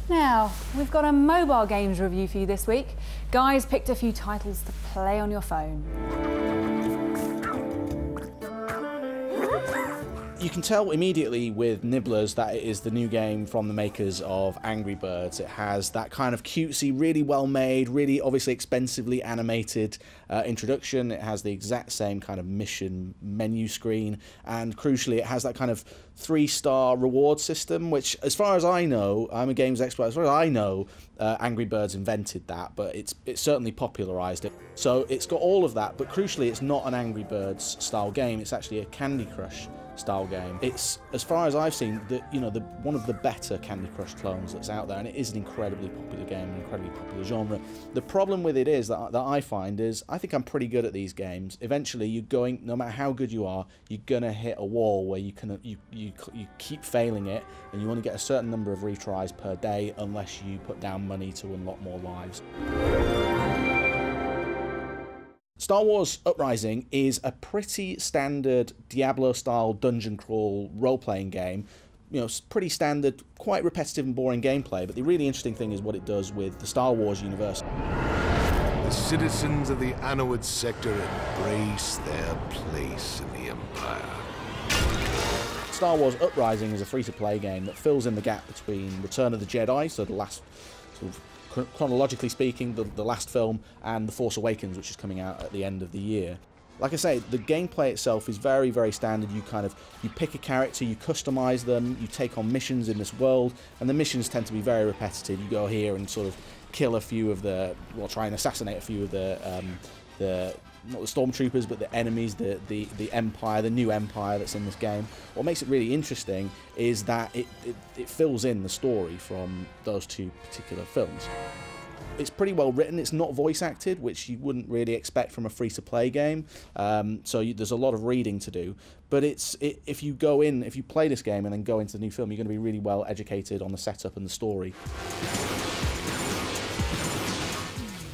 Now, we've got a mobile games review for you this week. Guys picked a few titles to play on your phone. You can tell immediately with Nibblers that it is the new game from the makers of Angry Birds. It has that kind of cutesy, really well made, really obviously expensively animated introduction. It has the exact same kind of mission menu screen, and crucially it has that kind of 3-star reward system, which as far as I know, I'm a games expert, as far as I know, Angry Birds invented that, but it's certainly popularised it. So it's got all of that, but crucially it's not an Angry Birds style game, it's actually a Candy Crush style game. It's, as far as I've seen, one of the better Candy Crush clones that's out there, and it is an incredibly popular game, an incredibly popular genre. The problem with it is that I find is I think I'm pretty good at these games. Eventually, you're going, no matter how good you are, you're gonna hit a wall where you keep failing it, and you only get a certain number of retries per day unless you put down money to unlock more lives. Star Wars Uprising is a pretty standard Diablo-style dungeon crawl role-playing game. You know, pretty standard, quite repetitive and boring gameplay, but the really interesting thing is what it does with the Star Wars universe. The citizens of the Anowid sector embrace their place in the Empire. Star Wars Uprising is a free-to-play game that fills in the gap between Return of the Jedi, so the last sort of chronologically speaking, the last film, and The Force Awakens, which is coming out at the end of the year. Like I say, the gameplay itself is very, very standard. You pick a character, you customize them, you take on missions in this world, and the missions tend to be very repetitive. You go here and sort of kill a few of the, well, try and assassinate a few of the not the stormtroopers, but the enemies, the Empire, the new Empire that's in this game. What makes it really interesting is that it fills in the story from those two particular films. It's pretty well written. It's not voice acted, which you wouldn't really expect from a free-to-play game. So there's a lot of reading to do. But if you play this game and then go into the new film, you're going to be really well educated on the setup and the story.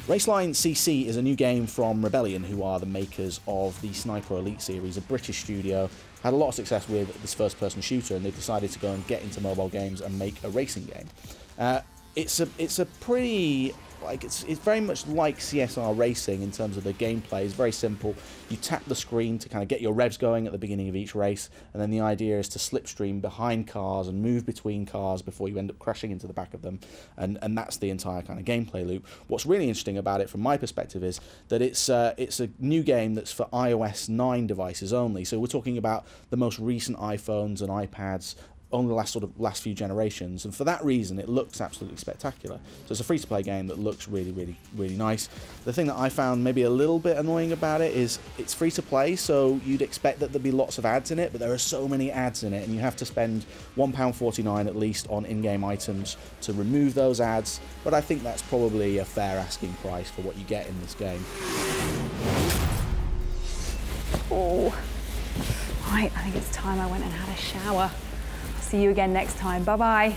Raceline CC is a new game from Rebellion, who are the makers of the Sniper Elite series, a British studio. Had a lot of success with this first-person shooter, and they've decided to go and get into mobile games and make a racing game. It's a pretty, it's very much like CSR Racing in terms of the gameplay. It's very simple. You tap the screen to kind of get your revs going at the beginning of each race, and then the idea is to slipstream behind cars and move between cars before you end up crashing into the back of them, and that's the entire kind of gameplay loop. What's really interesting about it from my perspective is that it's a new game that's for iOS 9 devices only, so we're talking about the most recent iPhones and iPads, only the last few generations, and for that reason it looks absolutely spectacular. So it's a free-to-play game that looks really, really, really nice. The thing that I found maybe a little bit annoying about it is it's free-to-play, so you'd expect that there'd be lots of ads in it, but there are so many ads in it, and you have to spend £1.49 at least on in-game items to remove those ads, but I think that's probably a fair asking price for what you get in this game. Oh, right, I think it's time I went and had a shower. See you again next time. Bye-bye.